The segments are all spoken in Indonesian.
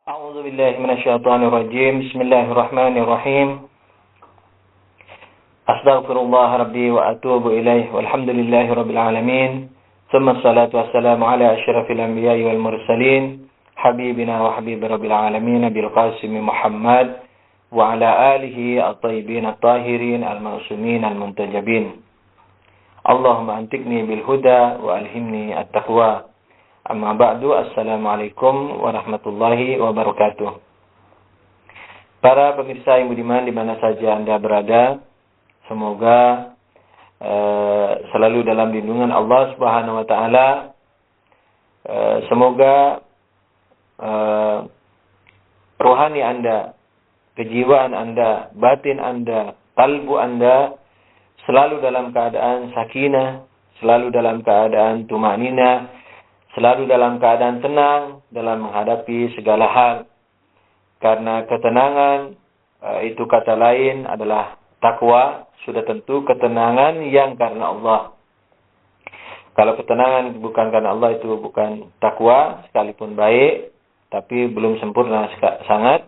أعوذ بالله من الشيطان الرجيم. بسم الله الرحمن الرحيم. أستغفر الله ربي وأتوب إليه والحمد لله رب العالمين. ثم الصلاة والسلام على أشرف الأنبياء والمرسلين حبيبنا وحبيب رب العالمين بالقاسم محمد وعلى آله الطيبين الطاهرين المعصومين المنتجبين. اللهم أنطقني بالهدى وألهمني التقوى. Amma ba'du, assalamualaikum warahmatullahi wabarakatuh. Para pemirsa yang budiman di mana saja Anda berada, semoga selalu dalam lindungan Allah Subhanahu wa taala. Semoga rohani Anda, kejiwaan Anda, batin Anda, kalbu Anda selalu dalam keadaan sakinah, selalu dalam keadaan tumanina, selalu dalam keadaan tenang dalam menghadapi segala hal. Karena ketenangan itu kata lain adalah takwa, sudah tentu ketenangan yang karena Allah. Kalau ketenangan bukan karena Allah itu bukan takwa, sekalipun baik, tapi belum sempurna sangat.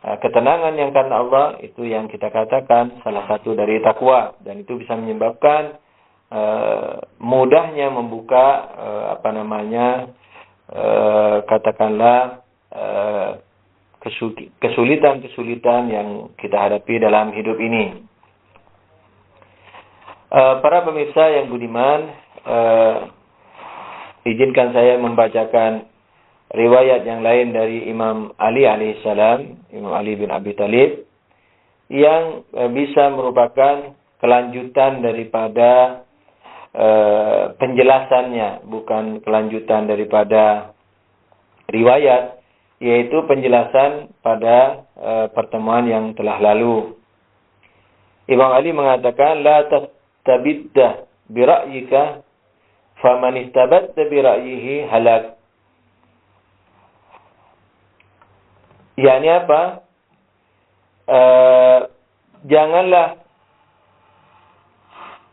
Ketenangan yang karena Allah itu yang kita katakan salah satu dari takwa, dan itu bisa menyebabkan mudahnya membuka katakanlah kesulitan-kesulitan yang kita hadapi dalam hidup ini. Para pemirsa yang budiman, izinkan saya membacakan riwayat yang lain dari Imam Ali alaihissalam, Imam Ali bin Abi Thalib, yang bisa merupakan kelanjutan daripada penjelasannya, bukan kelanjutan daripada riwayat, yaitu penjelasan pada pertemuan yang telah lalu. Imam Ali mengatakan, la tastabidda bi ra'yika faman istabadda bi ra'yihi halak. Yani apa? Janganlah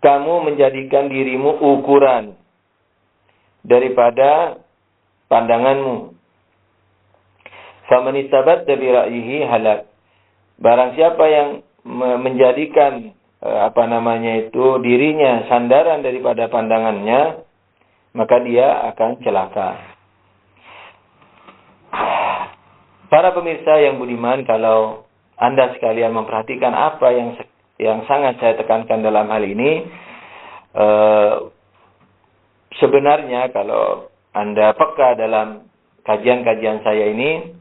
kamu menjadikan dirimu ukuran daripada pandanganmu. Faman istabadda bi ra'yihi halak. Barang siapa yang menjadikan dirinya sandaran daripada pandangannya, maka dia akan celaka. Para pemirsa yang budiman, kalau Anda sekalian memperhatikan apa yang sangat saya tekankan dalam hal ini, sebenarnya kalau Anda peka dalam kajian-kajian saya ini,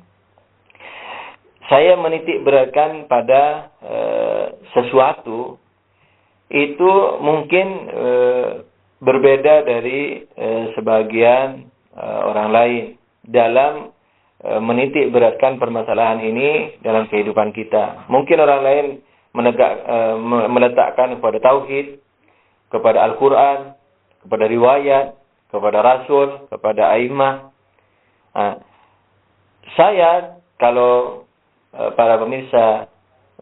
saya menitik beratkan pada sesuatu itu mungkin berbeda dari sebagian orang lain dalam menitik beratkan permasalahan ini dalam kehidupan kita. Mungkin orang lain meletakkan kepada tauhid, kepada Al-Quran, kepada riwayat, kepada Rasul, kepada A'immah. Saya, kalau para pemirsa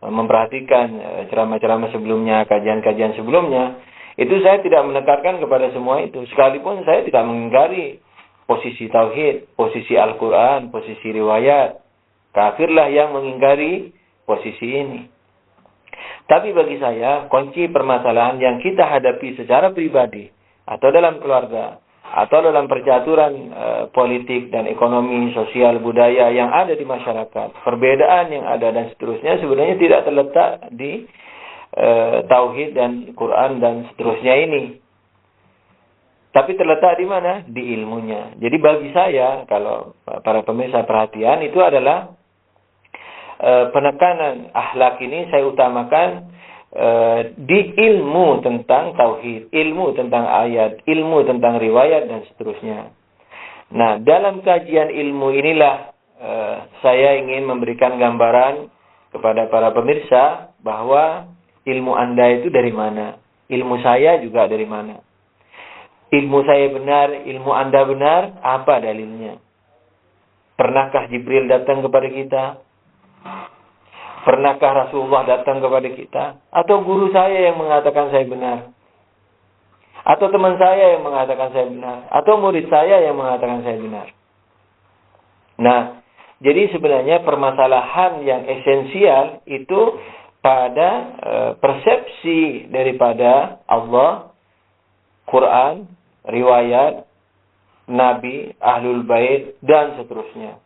memperhatikan ceramah-ceramah sebelumnya, kajian-kajian sebelumnya, itu saya tidak menekankan kepada semua itu. Sekalipun saya tidak mengingkari posisi tauhid, posisi Al-Quran, posisi riwayat. Kafirlah yang mengingkari posisi ini. Tapi bagi saya, kunci permasalahan yang kita hadapi secara pribadi, atau dalam keluarga, atau dalam percaturan politik dan ekonomi, sosial, budaya yang ada di masyarakat, perbedaan yang ada dan seterusnya, sebenarnya tidak terletak di tauhid dan Quran dan seterusnya ini. Tapi terletak di mana? Di ilmunya. Jadi bagi saya, kalau para pemirsa perhatian, itu adalah penekanan akhlak ini saya utamakan di ilmu tentang tauhid, ilmu tentang ayat, ilmu tentang riwayat dan seterusnya. Nah, dalam kajian ilmu inilah saya ingin memberikan gambaran kepada para pemirsa bahwa ilmu Anda itu dari mana, ilmu saya juga dari mana. Ilmu saya benar, ilmu Anda benar, apa dalilnya? Pernahkah Jibril datang kepada kita? Pernahkah Rasulullah datang kepada kita? Atau guru saya yang mengatakan saya benar? Atau teman saya yang mengatakan saya benar? Atau murid saya yang mengatakan saya benar? Nah, Jadi sebenarnya permasalahan yang esensial itu pada persepsi daripada Allah, Quran, riwayat, Nabi, Ahlul Bait, dan seterusnya.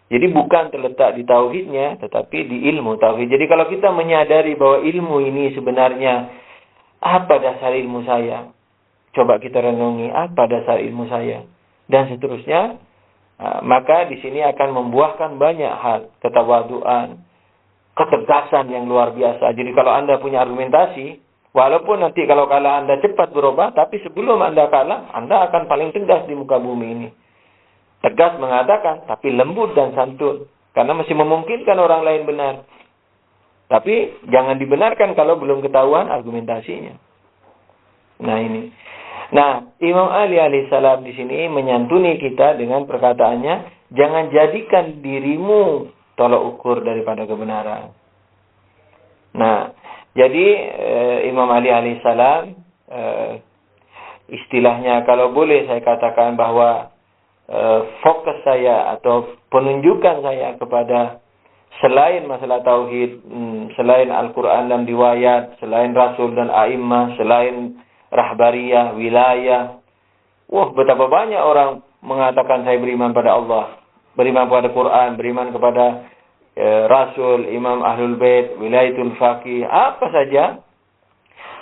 Jadi bukan terletak di tauhidnya, tetapi di ilmu tauhid. Jadi kalau kita menyadari bahwa ilmu ini sebenarnya apa dasar ilmu saya? Coba kita renungi apa dasar ilmu saya dan seterusnya. Maka di sini akan membuahkan banyak hal, ketawaduan, ketegasan yang luar biasa. Jadi kalau Anda punya argumentasi, walaupun nanti kalau kalah Anda cepat berubah, tapi sebelum Anda kalah, Anda akan paling tegas di muka bumi ini. Tegas mengatakan, tapi lembut dan santun. Karena masih memungkinkan orang lain benar. Tapi jangan dibenarkan kalau belum ketahuan argumentasinya. Nah ini. Nah, Imam Ali alaihissalam di sini menyantuni kita dengan perkataannya, jangan jadikan dirimu tolak ukur daripada kebenaran. Nah, jadi Imam Ali alaihissalam istilahnya kalau boleh saya katakan bahwa fokus saya atau penunjukan saya kepada selain masalah tauhid, selain Al-Quran dan riwayat, selain Rasul dan A'immah, selain rahbariyah, wilayah. Wah, betapa banyak orang mengatakan saya beriman pada Allah, beriman kepada Quran, beriman kepada Rasul, Imam Ahlul Bait, wilayatul faqih, apa saja.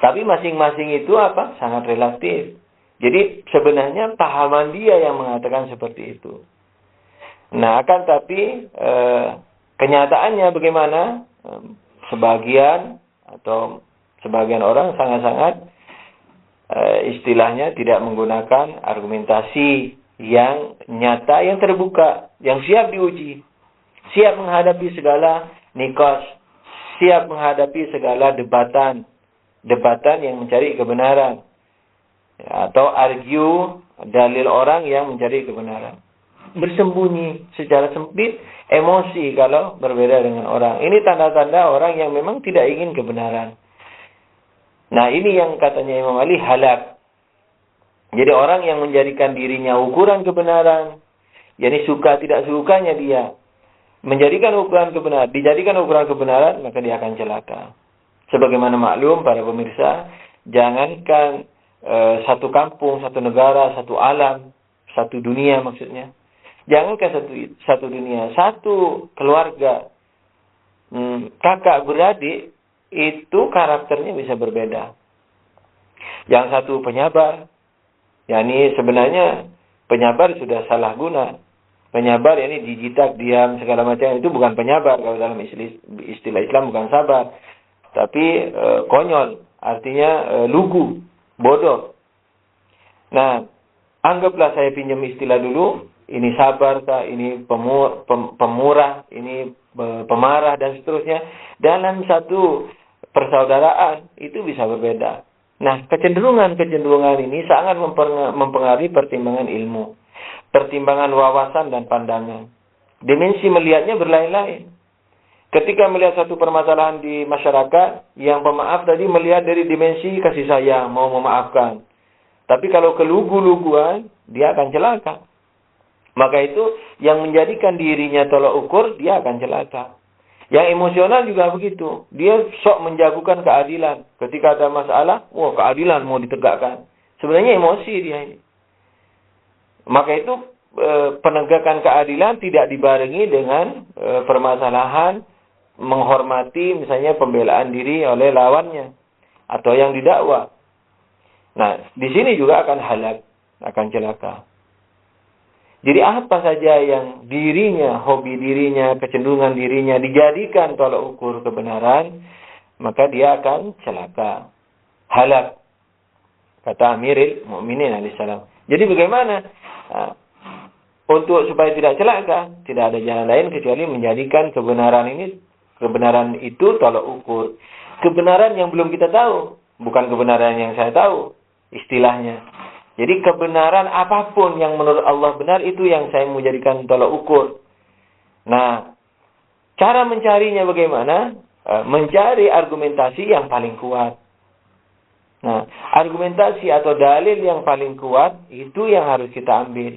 Tapi masing-masing itu apa? Sangat relatif. Jadi sebenarnya pahaman dia yang mengatakan seperti itu. Nah, akan tapi kenyataannya bagaimana? Sebagian orang sangat-sangat istilahnya tidak menggunakan argumentasi yang nyata, yang terbuka, yang siap diuji, siap menghadapi segala nikos, siap menghadapi segala debatan yang mencari kebenaran, atau argue dalil orang yang mencari kebenaran. Bersembunyi secara sempit, emosi kalau berbeda dengan orang. Ini tanda-tanda orang yang memang tidak ingin kebenaran. Nah, ini yang katanya Imam Ali halak. Jadi orang yang menjadikan dirinya ukuran kebenaran, yakni suka tidak sukanya dia dijadikan ukuran kebenaran, maka dia akan celaka. Sebagaimana maklum para pemirsa, jangankan satu kampung, satu negara, satu alam, satu dunia maksudnya. Jangankan satu dunia, satu keluarga, kakak beradik, itu karakternya bisa berbeda. Yang satu penyabar, yakni sebenarnya penyabar sudah salah guna. Penyabar yakni dijitak, diam, segala macam, itu bukan penyabar. Kalau dalam istilah Islam bukan sabar, tapi konyol, artinya lugu, bodoh. Nah, anggaplah saya pinjam istilah dulu, ini sabar, ini pemurah, ini pemarah, dan seterusnya. Dalam satu persaudaraan itu bisa berbeda. Nah, kecenderungan ini sangat mempengaruhi pertimbangan ilmu, pertimbangan wawasan dan pandangan. Dimensi melihatnya berlain-lain. Ketika melihat satu permasalahan di masyarakat, yang pemaaf tadi melihat dari dimensi kasih sayang, mau memaafkan. Tapi kalau kelugu-luguan, dia akan celaka. Maka itu yang menjadikan dirinya tolak ukur, dia akan celaka. Yang emosional juga begitu. Dia sok menjagokan keadilan. Ketika ada masalah, wah keadilan mau ditegakkan. Sebenarnya emosi dia ini. Maka itu penegakan keadilan tidak dibarengi dengan permasalahan menghormati misalnya pembelaan diri oleh lawannya atau yang didakwa. Nah, di sini juga akan halak, akan celaka. Jadi apa saja yang dirinya, hobi dirinya, kecenderungan dirinya dijadikan tolak ukur kebenaran, maka dia akan celaka, halak. Kata Amirul Mukminin alaihissalam. Jadi bagaimana? Nah, untuk supaya tidak celaka, tidak ada jalan lain kecuali menjadikan kebenaran itu tolak ukur. Kebenaran yang belum kita tahu, bukan kebenaran yang saya tahu, istilahnya. Jadi kebenaran apapun yang menurut Allah benar, itu yang saya mau jadikan tolak ukur. Nah, cara mencarinya bagaimana? Mencari argumentasi yang paling kuat. Nah, argumentasi atau dalil yang paling kuat, itu yang harus kita ambil.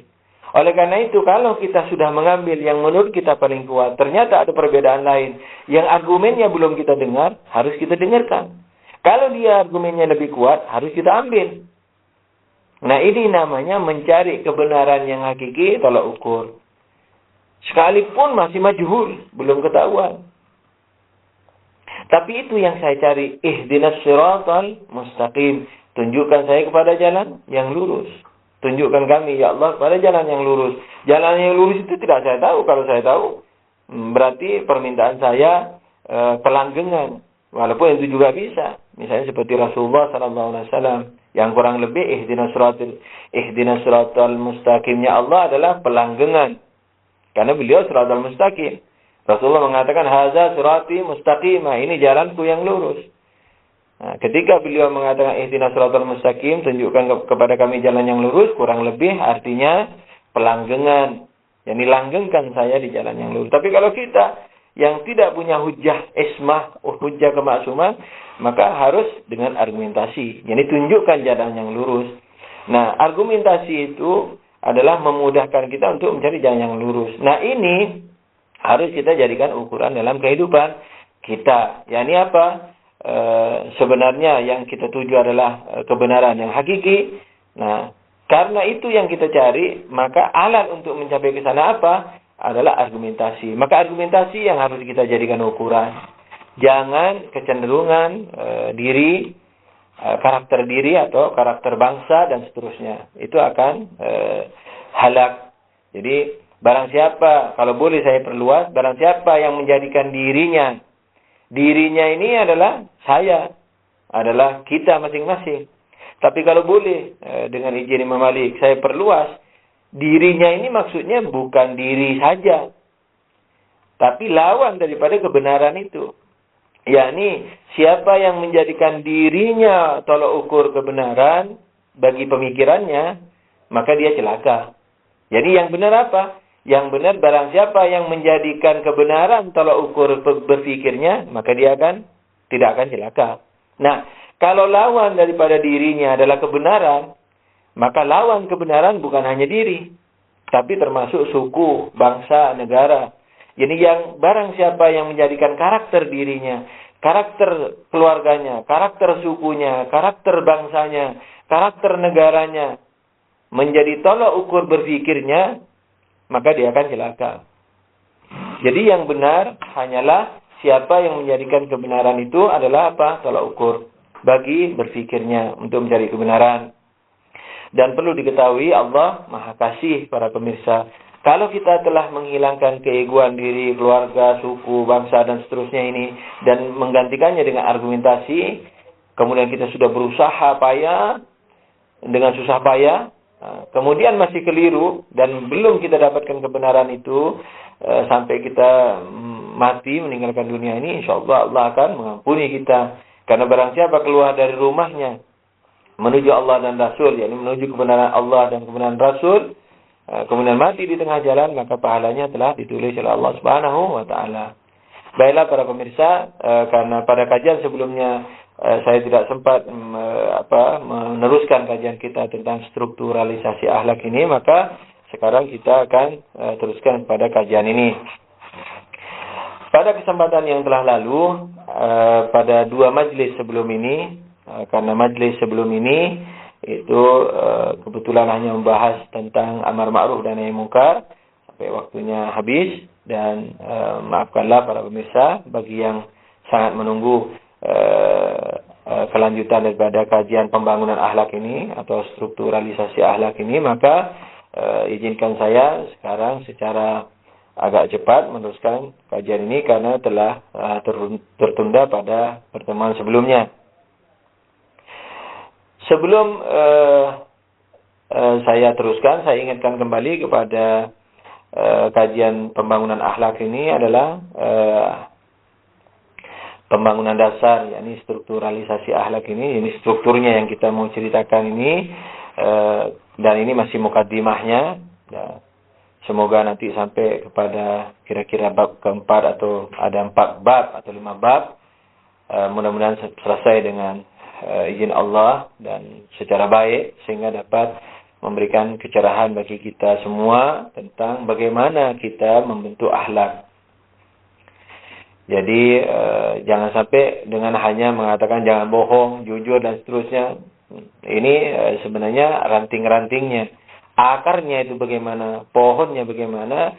Oleh karena itu, kalau kita sudah mengambil yang menurut kita paling kuat, ternyata ada perbedaan lain yang argumennya belum kita dengar, harus kita dengarkan. Kalau dia argumennya lebih kuat, harus kita ambil. Nah, ini namanya mencari kebenaran yang hakiki, tolak ukur. Sekalipun masih majhul, belum ketahuan. Tapi itu yang saya cari. Ihdinas siratal mustaqim. Tunjukkan saya kepada jalan yang lurus. Tunjukkan kami, ya Allah, pada jalan yang lurus. Jalan yang lurus itu tidak saya tahu. Kalau saya tahu, berarti permintaan saya kelanggengan. Walaupun itu juga bisa. Misalnya seperti Rasulullah SAW. Yang kurang lebih, ihdinas siratal mustaqimnya Allah adalah pelanggengan. Karena beliau siratal mustaqim. Rasulullah mengatakan, haza sirati mustaqimah. Ini jalanku yang lurus. Nah, ketika beliau mengatakan ihdinas siratal mustaqim, tunjukkan kepada kami jalan yang lurus, kurang lebih artinya pelanggengan. Yani langgengkan saya di jalan yang lurus. Tapi kalau kita yang tidak punya hujjah ismah, hujjah kemaksuman, maka harus dengan argumentasi. Jadi tunjukkan jalan yang lurus. Nah, argumentasi itu adalah memudahkan kita untuk mencari jalan yang lurus. Nah, ini harus kita jadikan ukuran dalam kehidupan kita. Yani apa? Sebenarnya yang kita tuju adalah kebenaran yang hakiki. Nah, karena itu yang kita cari, maka alat untuk mencapai ke sana apa? Adalah argumentasi. Maka argumentasi yang harus kita jadikan ukuran. Jangan kecenderungan diri, karakter diri atau karakter bangsa dan seterusnya. Itu akan halak. Jadi barang siapa, kalau boleh saya perluas, barang siapa yang menjadikan dirinya ini adalah saya, adalah kita masing-masing. Tapi kalau boleh, dengan izin Imam Malik, saya perluas, dirinya ini maksudnya bukan diri saja, tapi lawan daripada kebenaran itu. Yakni, siapa yang menjadikan dirinya tolak ukur kebenaran bagi pemikirannya, maka dia celaka. Jadi yang benar apa? Yang benar barang siapa yang menjadikan kebenaran tolak ukur berfikirnya, maka dia tidak akan celaka. Nah, kalau lawan daripada dirinya adalah kebenaran, maka lawan kebenaran bukan hanya diri, tapi termasuk suku, bangsa, negara. Jadi barang siapa yang menjadikan karakter dirinya, karakter keluarganya, karakter sukunya, karakter bangsanya, karakter negaranya menjadi tolak ukur berfikirnya, maka dia akan celaka. Jadi yang benar hanyalah siapa yang menjadikan kebenaran itu adalah apa? Tolak ukur bagi berfikirnya untuk mencari kebenaran. Dan perlu diketahui Allah Maha Kasih para pemirsa. Kalau kita telah menghilangkan keegoan diri, keluarga, suku, bangsa dan seterusnya ini dan menggantikannya dengan argumentasi, kemudian kita sudah berusaha payah dengan susah payah, kemudian masih keliru dan belum kita dapatkan kebenaran itu sampai kita mati meninggalkan dunia ini, insyaallah Allah akan mengampuni kita. Karena barang siapa keluar dari rumahnya menuju Allah dan Rasul, yakni menuju kebenaran Allah dan kebenaran Rasul, kemudian mati di tengah jalan, maka pahalanya telah ditulis oleh Allah Subhanahu wa taala. Baiklah para pemirsa, karena pada kajian sebelumnya saya tidak sempat meneruskan kajian kita tentang strukturalisasi akhlak ini, maka sekarang kita akan teruskan pada kajian ini. Pada kesempatan yang telah lalu, pada 2 majlis sebelum ini, karena majlis sebelum ini itu kebetulan hanya membahas tentang amar ma'ruf dan nahi munkar sampai waktunya habis, dan maafkanlah para pemirsa bagi yang sangat menunggu kelanjutan daripada kajian pembangunan akhlak ini atau strukturalisasi akhlak ini, maka izinkan saya sekarang secara agak cepat meneruskan kajian ini karena telah tertunda pada pertemuan sebelumnya. Sebelum saya teruskan, saya ingatkan kembali kepada kajian pembangunan akhlak ini adalah pembangunan dasar, yakni strukturalisasi akhlak ini strukturnya yang kita mau ceritakan ini, dan ini masih mukadimahnya. Ya, semoga nanti sampai kepada kira-kira bab keempat atau ada 4 bab atau 5 bab, mudah-mudahan selesai dengan izin Allah dan secara baik sehingga dapat memberikan kecerahan bagi kita semua tentang bagaimana kita membentuk akhlak. Jadi jangan sampai dengan hanya mengatakan jangan bohong, jujur dan seterusnya. Ini sebenarnya ranting-rantingnya. Akarnya itu bagaimana, pohonnya bagaimana,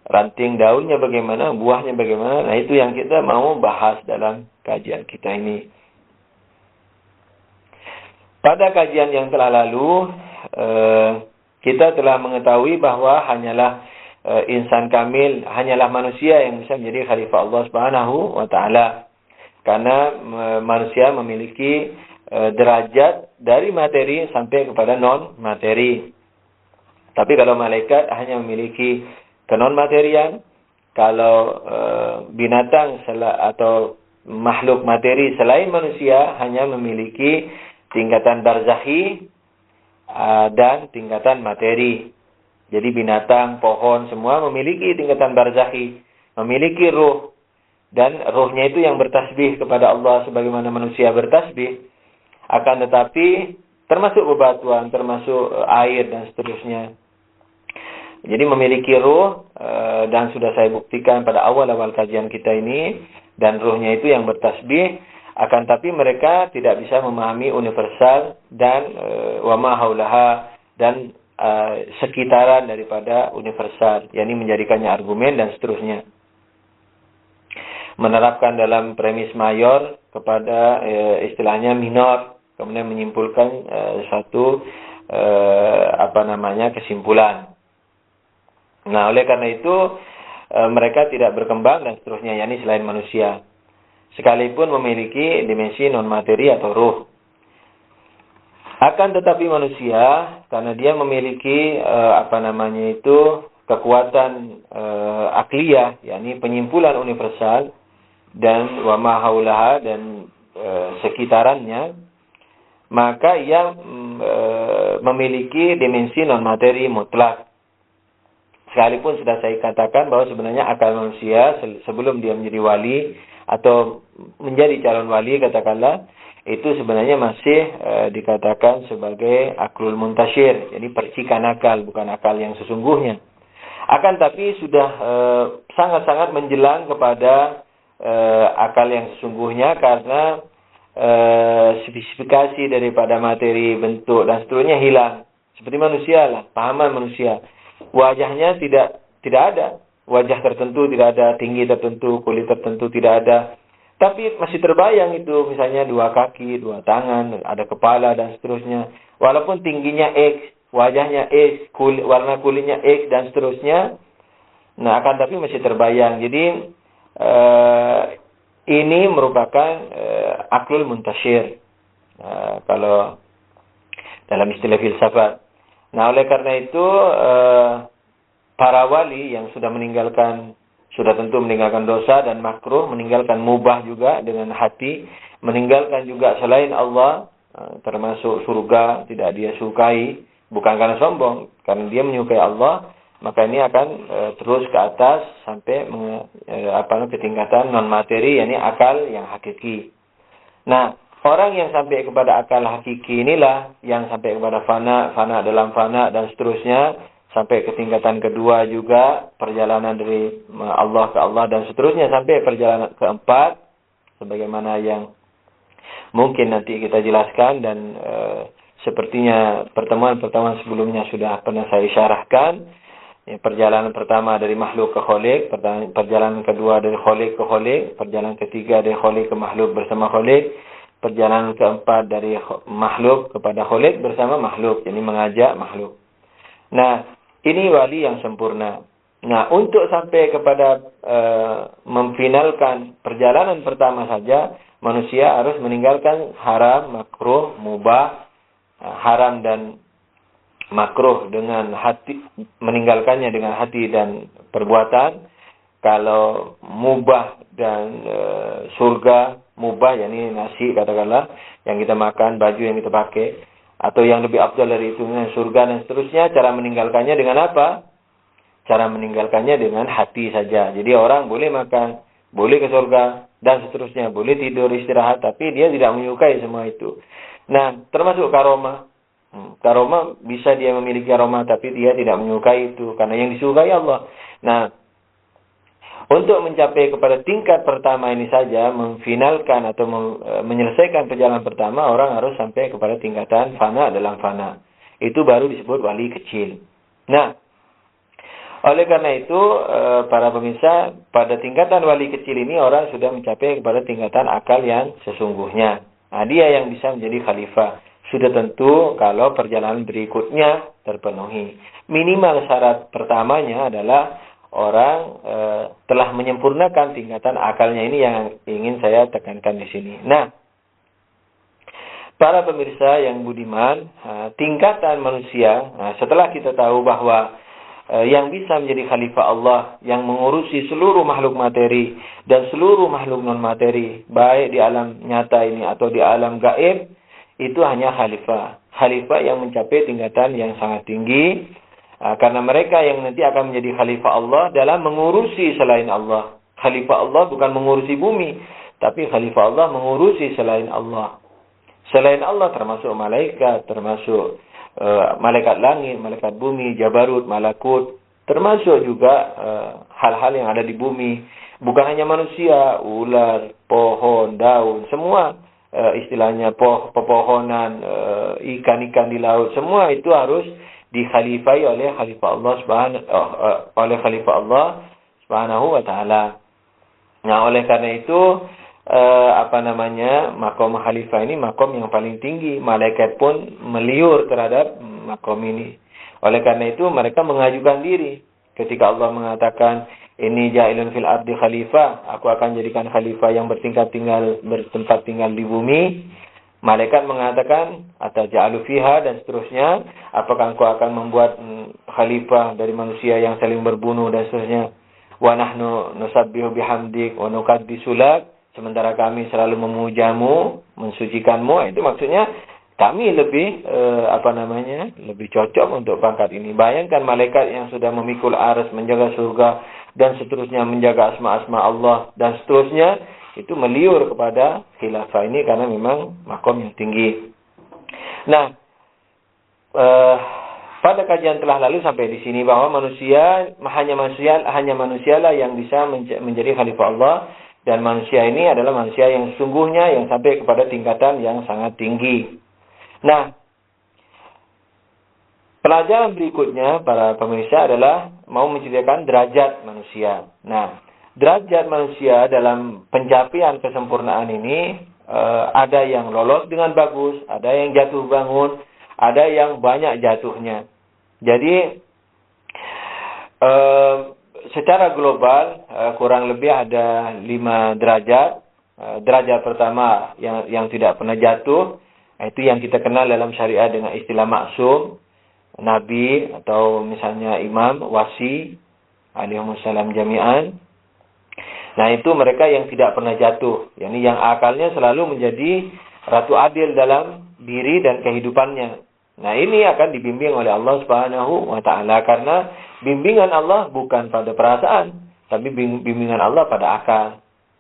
ranting daunnya bagaimana, buahnya bagaimana. Nah, itu yang kita mau bahas dalam kajian kita ini. Pada kajian yang telah lalu, kita telah mengetahui bahwa hanyalah insan kamil, hanyalah manusia yang bisa menjadi khalifah Allah Subhanahu wa taala. Karena manusia memiliki derajat dari materi sampai kepada non materi. Tapi kalau malaikat hanya memiliki kenon materian, kalau binatang atau makhluk materi selain manusia hanya memiliki tingkatan barzakhi dan tingkatan materi. Jadi binatang, pohon, semua memiliki tingkatan barzakhi, memiliki ruh. Dan ruhnya itu yang bertasbih kepada Allah sebagaimana manusia bertasbih. Akan tetapi termasuk bebatuan, termasuk air dan seterusnya. Jadi memiliki ruh, dan sudah saya buktikan pada awal-awal kajian kita ini. Dan ruhnya itu yang bertasbih. Akan tapi mereka tidak bisa memahami universal dan wa ma haulaha dan sekitaran daripada universal, yakni menjadikannya argumen dan seterusnya. Menerapkan dalam premis mayor kepada istilahnya minor, kemudian menyimpulkan suatu kesimpulan. Nah, oleh karena itu mereka tidak berkembang dan seterusnya, yakni selain manusia, sekalipun memiliki dimensi non materi atau ruh. Akan tetapi manusia, karena dia memiliki kekuatan akliyah, yakni penyimpulan universal dan wa ma haulaha dan sekitarannya, maka ia memiliki dimensi non materi mutlak. Sekalipun sudah saya katakan bahwa sebenarnya akal manusia sebelum dia menjadi wali atau menjadi calon wali, katakanlah, itu sebenarnya masih dikatakan sebagai aklul muntasyir, jadi percikan akal, bukan akal yang sesungguhnya. Akan tapi sudah sangat-sangat menjelang kepada akal yang sesungguhnya, karena spesifikasi daripada materi, bentuk dan seterusnya hilang. Seperti manusia lah, pahaman manusia. Wajahnya tidak ada, wajah tertentu tidak ada, tinggi tertentu, kulit tertentu tidak ada. Tapi masih terbayang itu, misalnya 2 kaki, 2 tangan, ada kepala dan seterusnya. Walaupun tingginya X, wajahnya X, warna kulitnya X dan seterusnya. Nah, akan tapi masih terbayang. Jadi ini merupakan aklul muntasyir, kalau dalam istilah filsafat. Nah, oleh karena itu para wali yang sudah tentu meninggalkan dosa dan makruh, meninggalkan mubah juga dengan hati, meninggalkan juga selain Allah, termasuk surga, tidak dia sukai, bukan karena sombong, karena dia menyukai Allah, maka ini akan terus ke atas sampai ke tingkatan non materi, yakni akal yang hakiki. Nah, orang yang sampai kepada akal hakiki inilah yang sampai kepada fana dalam fana dan seterusnya, sampai ke tingkatan kedua juga, perjalanan dari Allah ke Allah dan seterusnya, sampai perjalanan keempat, sebagaimana yang mungkin nanti kita jelaskan, dan sepertinya pertemuan-pertemuan sebelumnya sudah pernah saya syarahkan. Perjalanan pertama dari makhluk ke kholik, perjalanan kedua dari kholik ke kholik, perjalanan ketiga dari kholik ke makhluk bersama kholik, perjalanan keempat dari makhluk kepada kholik bersama makhluk, jadi mengajak makhluk. Nah, ini wali yang sempurna. Nah, untuk sampai kepada memfinalkan perjalanan pertama saja, manusia harus meninggalkan haram, makruh, mubah, haram dan makruh dengan hati, meninggalkannya dengan hati dan perbuatan. Kalau mubah dan surga, mubah yakni nasi katakanlah yang kita makan, baju yang kita pakai, atau yang lebih afdal dari itu surga dan seterusnya, cara meninggalkannya dengan apa? Cara meninggalkannya dengan hati saja. Jadi orang boleh makan, boleh ke surga dan seterusnya, boleh tidur istirahat, tapi dia tidak menyukai semua itu. Nah, termasuk karomah. Karomah bisa dia memiliki karomah tapi dia tidak menyukai itu karena yang disukai Allah. Nah, untuk mencapai kepada tingkat pertama ini saja, memfinalkan atau menyelesaikan perjalanan pertama, orang harus sampai kepada tingkatan fana dalam fana. Itu baru disebut wali kecil. Nah, oleh karena itu, para pemirsa, pada tingkatan wali kecil ini orang sudah mencapai kepada tingkatan akal yang sesungguhnya. Nah, dia yang bisa menjadi khalifah. Sudah tentu kalau perjalanan berikutnya terpenuhi. Minimal syarat pertamanya adalah orang telah menyempurnakan tingkatan akalnya, ini yang ingin saya tekankan di sini. Nah, para pemirsa yang budiman, tingkatan manusia, setelah kita tahu bahwa yang bisa menjadi khalifah Allah, yang mengurusi seluruh makhluk materi dan seluruh makhluk non materi, baik di alam nyata ini atau di alam gaib, itu hanya khalifah. Khalifah yang mencapai tingkatan yang sangat tinggi, karena mereka yang nanti akan menjadi khalifah Allah dalam mengurusi selain Allah. Khalifah Allah bukan mengurusi bumi, tapi khalifah Allah mengurusi selain Allah. Selain Allah termasuk malaikat, termasuk malaikat langit, malaikat bumi, jabarut, malakut, termasuk juga hal-hal yang ada di bumi. Bukan hanya manusia, ular, pohon, daun, semua istilahnya pepohonan, ikan-ikan di laut, semua itu harus dikhalifai oleh khalifah Allah Subhanahu wa taala. Nah, oleh karena itu makom khalifah ini makom yang paling tinggi. Malaikat pun meliur terhadap makom ini. Oleh karena itu mereka mengajukan diri. Ketika Allah mengatakan, ini ja'ilun fil ardi khalifah, aku akan jadikan khalifah yang bertempat tinggal di bumi. Malaikat mengatakan, ataja'alu fiha, dan seterusnya, apakah engkau akan membuat khalifah dari manusia yang saling berbunuh dan seterusnya. Wa nahnu nusabbihu bihamdik wa nuqaddisu lak, sementara kami selalu memujamu, mensucikanmu. Itu maksudnya kami lebih lebih cocok untuk pangkat ini. Bayangkan malaikat yang sudah memikul arsy, menjaga surga dan seterusnya, menjaga asma-asma Allah dan seterusnya, itu meliur kepada khilafah ini karena memang makom yang tinggi. Nah, pada kajian telah lalu sampai di sini bahwa hanya manusialah yang bisa menjadi khalifah Allah, dan manusia ini adalah manusia yang sesungguhnya yang sampai kepada tingkatan yang sangat tinggi. Nah, pelajaran berikutnya para pemirsa adalah mau menceritakan derajat manusia. Nah, derajat manusia dalam pencapaian kesempurnaan ini ada yang lolos dengan bagus, ada yang jatuh bangun, ada yang banyak jatuhnya. Jadi secara global kurang lebih ada 5 derajat. Derajat pertama yang tidak pernah jatuh, itu yang kita kenal dalam syariat dengan istilah maksum, nabi atau misalnya imam, wasi, alaihimussalam jami'an. Nah, itu mereka yang tidak pernah jatuh, yakni yang akalnya selalu menjadi ratu adil dalam diri dan kehidupannya. Nah, ini akan dibimbing oleh Allah Subhanahu wa taala, karena bimbingan Allah bukan pada perasaan, tapi bimbingan Allah pada akal.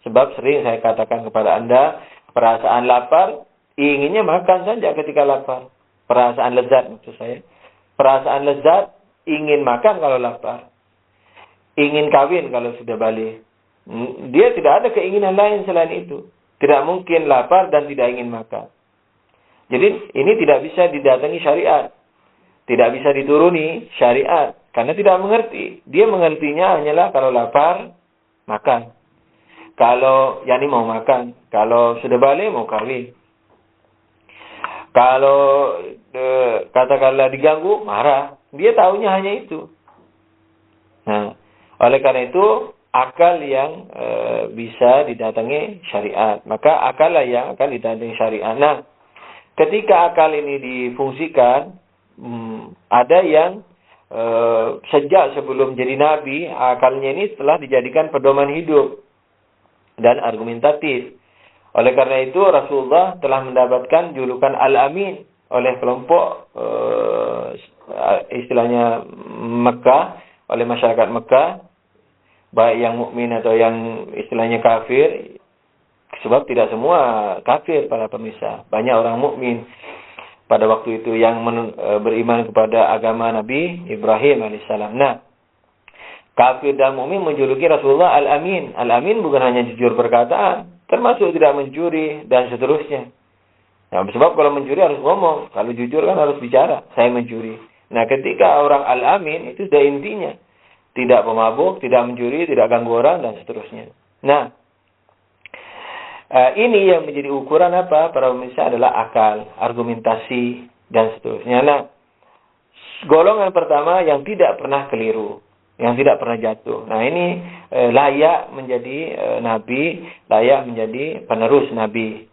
Sebab sering saya katakan kepada Anda, perasaan lapar, inginnya makan saja ketika lapar. Perasaan lezat maksud saya. Perasaan lezat, ingin makan kalau lapar. Ingin kawin kalau sudah balik. Dia tidak ada keinginan lain selain itu. Tidak mungkin lapar dan tidak ingin makan. Jadi ini tidak bisa didatangi syariat. Tidak bisa dituruni syariat. Karena tidak mengerti. Dia mengertinya hanyalah kalau lapar, makan. Kalau yakni mau makan. Kalau sudah balik, mau kawin. Kalau katakanlah diganggu, marah. Dia tahunya hanya itu. Nah, oleh karena itu, akal yang bisa didatangi syariat. Maka akal lah yang akan didatangi syariat. Nah, ketika akal ini difungsikan, ada yang sejak sebelum jadi nabi, akalnya ini telah dijadikan pedoman hidup dan argumentatif. Oleh karena itu, Rasulullah telah mendapatkan julukan Al-Amin oleh kelompok istilahnya Mekah, oleh masyarakat Mekah, baik yang mukmin atau yang istilahnya kafir. Sebab tidak semua kafir para pemirsa, banyak orang mukmin. pada waktu itu yang beriman kepada agama Nabi Ibrahim alaihissalam. Nah, kafir dan mukmin menjuluki Rasulullah Al-Amin. Al-Amin bukan hanya jujur perkataan, termasuk tidak mencuri dan seterusnya. Nah, sebab kalau mencuri harus ngomong, kalau jujur kan harus bicara, saya mencuri. Nah, ketika orang Al-Amin itu sudah intinya, tidak pemabuk, tidak mencuri, tidak ganggu orang dan seterusnya. Nah, ini yang menjadi ukuran apa? Para pemirsa adalah akal, argumentasi, dan seterusnya. Nah, golongan pertama yang tidak pernah keliru, yang tidak pernah jatuh. Nah, ini layak menjadi nabi, layak menjadi penerus nabi.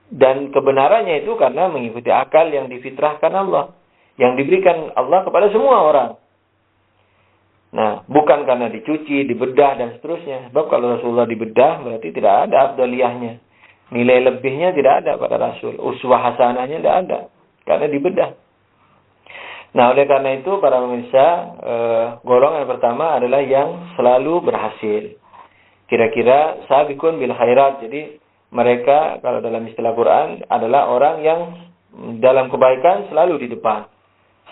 Dan kebenarannya itu karena mengikuti akal yang difitrahkan Allah, yang diberikan Allah kepada semua orang. Nah, bukan karena dicuci, dibedah, dan seterusnya. Sebab kalau Rasulullah dibedah, berarti tidak ada afdaliyahnya. Nilai lebihnya tidak ada pada Rasul. Uswah hasanahnya tidak ada. Karena dibedah. Nah, oleh karena itu, para pemirsa, golongan pertama adalah yang selalu berhasil. Kira-kira sabiqun bil khairat. Jadi, mereka, kalau dalam istilah Quran, adalah orang yang dalam kebaikan selalu di depan.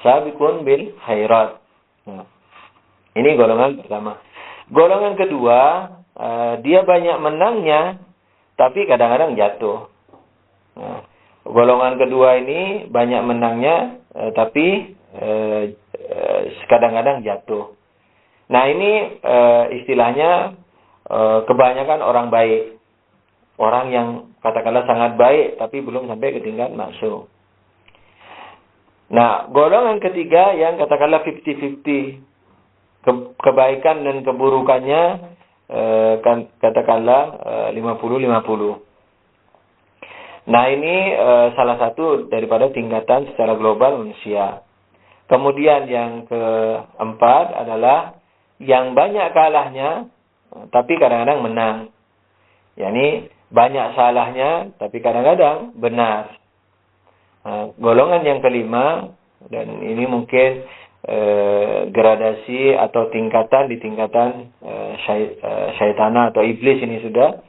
Sabiqun bil khairat. Nah, ini golongan pertama. Golongan kedua, dia banyak menangnya, tapi kadang-kadang jatuh. Nah, golongan kedua ini banyak menangnya, tapi kadang-kadang jatuh. Nah, ini istilahnya kebanyakan orang baik. Orang yang katakanlah sangat baik, tapi belum sampai ke tingkat masuk. Nah, golongan ketiga yang katakanlah 50-50. Kebaikan dan keburukannya katakanlah 50-50. Nah, ini salah satu daripada tingkatan secara global manusia. Kemudian yang keempat adalah yang banyak kalahnya tapi kadang-kadang menang. yakni banyak salahnya tapi kadang-kadang benar. Nah, golongan yang kelima, dan ini mungkin gradasi atau tingkatan di tingkatan syaitana atau iblis ini sudah,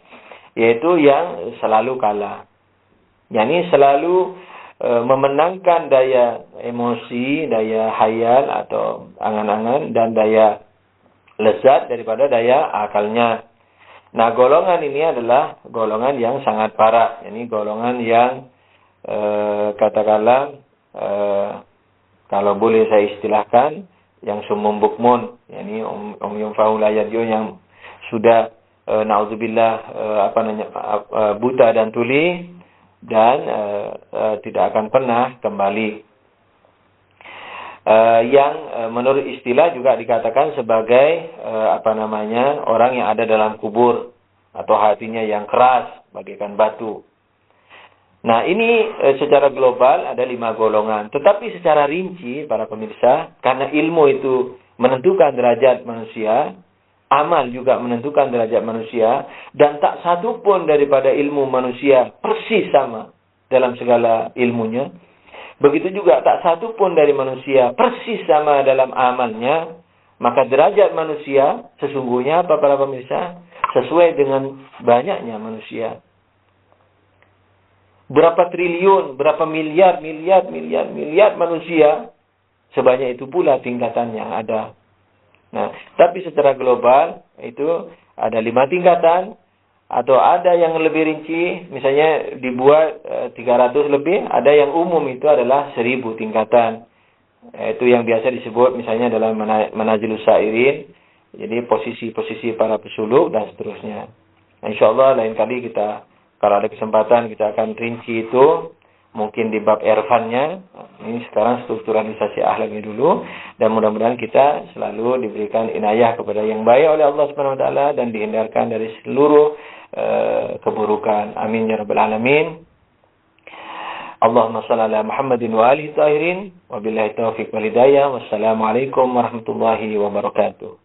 yaitu yang selalu kalah. Yani selalu memenangkan daya emosi, daya hayal atau angan-angan dan daya lezat daripada daya akalnya. Nah, golongan ini adalah golongan yang sangat parah. Ini golongan yang katakanlah kalau boleh saya istilahkan yang sumum bukmun, yakni umyun faulayadyo, yang sudah naudzubillah buta dan tuli dan tidak akan pernah kembali. Yang menurut istilah juga dikatakan sebagai orang yang ada dalam kubur atau hatinya yang keras bagaikan batu. Nah, ini secara global ada 5 golongan. Tetapi secara rinci, para pemirsa, karena ilmu itu menentukan derajat manusia, amal juga menentukan derajat manusia, dan tak satu pun daripada ilmu manusia persis sama dalam segala ilmunya. Begitu juga tak satu pun dari manusia persis sama dalam amalnya, maka derajat manusia sesungguhnya apa, para pemirsa? Sesuai dengan banyaknya manusia. Berapa triliun, berapa miliar manusia, sebanyak itu pula tingkatan yang ada. Nah, tapi secara global itu ada 5 tingkatan, atau ada yang lebih rinci, misalnya dibuat 300 lebih, ada yang umum itu adalah 1000 tingkatan. Itu yang biasa disebut misalnya dalam manazilus sairin, jadi posisi-posisi para pesuluk dan seterusnya. Nah, insyaallah lain kali kita, kalau ada kesempatan, kita akan rinci itu, mungkin di bab irfannya. Ini sekarang strukturalisasi akhlaknya dulu, dan mudah-mudahan kita selalu diberikan inayah kepada yang baik oleh Allah Subhanahu wa taala dan dihindarkan dari seluruh keburukan. Amin ya rabbal alamin. Allahumma shalli ala Muhammadin wa alihi tahirin, wa billahi taufiq wal hidayah. Wassalamualaikum warahmatullahi wabarakatuh.